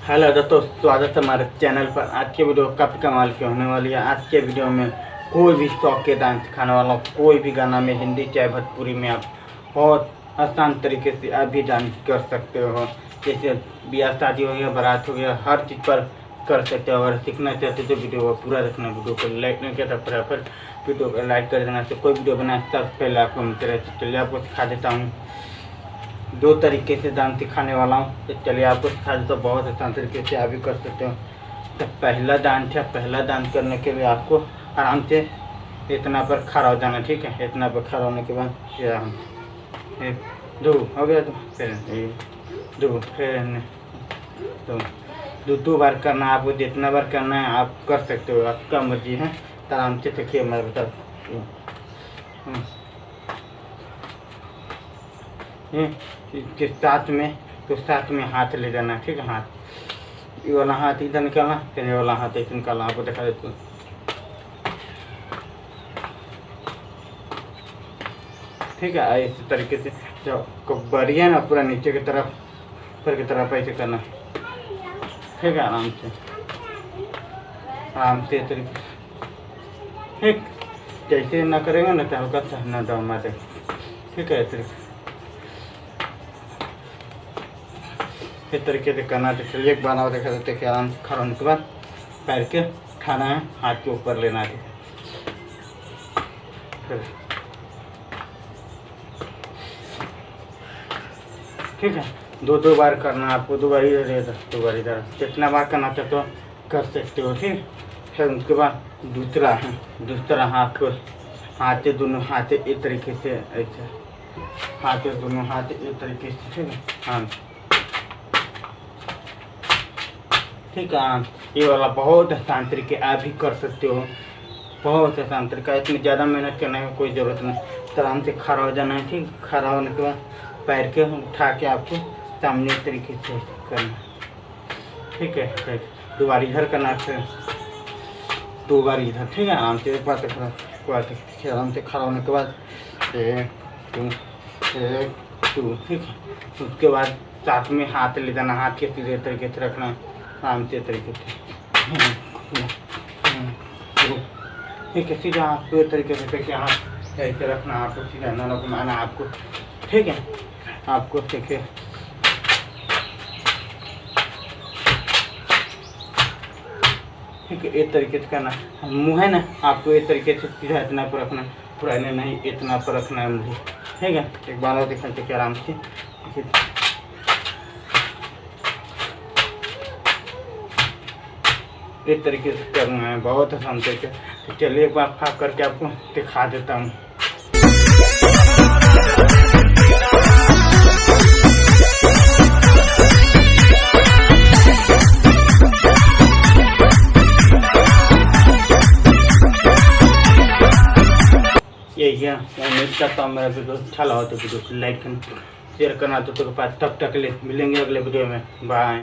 Hello दोस्तों, स्वागत है हमारे चैनल पर। आज की वीडियो काफ़ी कमाल की होने वाली है। आज के वीडियो में कोई भी शौक के डांस सिखाने वाला हूँ। कोई भी गाना में, हिंदी चाहे भोजपुरी में, आप बहुत आसान तरीके से आप भी डांस कर सकते हो। जैसे ब्याह शादी हो गया, बारात हो गया, हर चीज़ पर कर सकते हो। अगर सीखना चाहते हो तो वीडियो को पूरा देखना। वीडियो को लाइक नहीं किया तो फटाफट वीडियो को लाइक कर देना। तो कोई वीडियो बनाए सबसे पहले आपको मिलते रहते। चलिए आपको सिखा देता हूँ। दो तरीके से डांस सिखाने वाला हूँ, तो चलिए आपको सिखा देता हूँ। बहुत आसान तरीके से आप भी कर सकते हो। तो पहला डांस है। पहला डांस करने के लिए आपको आराम से इतना पर खड़ा हो जाना, ठीक है। इतना पर खड़ा होने के बाद एक दो हो गया, तो फिर दो, फिर दो बार करना है आपको। जितना बार करना है आप कर सकते हो, आपका मर्जी है। तो आराम से देखिए, मैं बता इसके साथ में हाथ ले जाना, ठीक है। हाथ, ये वाला हाथ इधर निकालना, फिर ये वाला हाथ इधर निकालना। आपको दिखा देता हूँ। ठीक है, इस तरीके से जो बड़ी है ना, पूरा नीचे की तरफ, ऊपर की तरफ ऐसे करना, ठीक है। आराम से तरीके से, ठीक। जैसे ना करेंगे ना तो हल्का सा ना दम मारे, ठीक है। इस तरीके से करना। तो चलिए एक बार और देखा देते कि आराम से खड़ा होने के बाद पैर के उठाना है, हाथ के ऊपर लेना है। ठीक है, दो बार करना है आपको। 2 बार इधर, 2 बार इधर। जितना बार करना चाहते हो कर सकते हो, ठीक। फिर उसके बाद दूसरा हाथ को, हाथ से दोनों हाथ एक तरीके से ऐसे, हाथ से दोनों हाथ एक तरीके से, ठीक है। हाँ, ठीक है। ये वाला बहुत आसान तरीके आप भी कर सकते हो। बहुत आसान तरीका, इतनी ज़्यादा मेहनत करने की कोई ज़रूरत नहीं। तो आराम से खड़ा हो जाना है, ठीक। खड़ा होने के बाद पैर के उठा के आपको सामने तरीके से करना, ठीक है। फिर 2 बार इधर करना, फिर 2 बार इधर, ठीक है। आराम से एक बार आराम से खड़ा होने के बाद 1 2 ठीक है। उसके बाद साथ में हाथ ले जाना, हाथ के सीधे तरीके से रखना, आराम से तरीके से, ठीक है। सीधा पूरे तरीके से देखिए, हाथ ऐसे रखना, आपको सीधा ना घुमाना आपको, ठीक है। आपको देखिए, ठीक है। एक तरीके से करना। मुँह है ना, आपको एक तरीके से सीधा इतना पर रखना, पूरा नहीं इतना पर रखना है मुझे, ठीक है। एक बार और दिखाते कि आराम से इस तरीके से करना है। बहुत आसान तरीके। तो चलिए एक बार फाक करके आपको दिखा देता हूँ। यही है। उम्मीद करता हूँ मेरा वीडियो अच्छा लगा तो वीडियो को लाइक करना, शेयर करना। तो पास तब तक ले मिलेंगे अगले वीडियो में। बाय।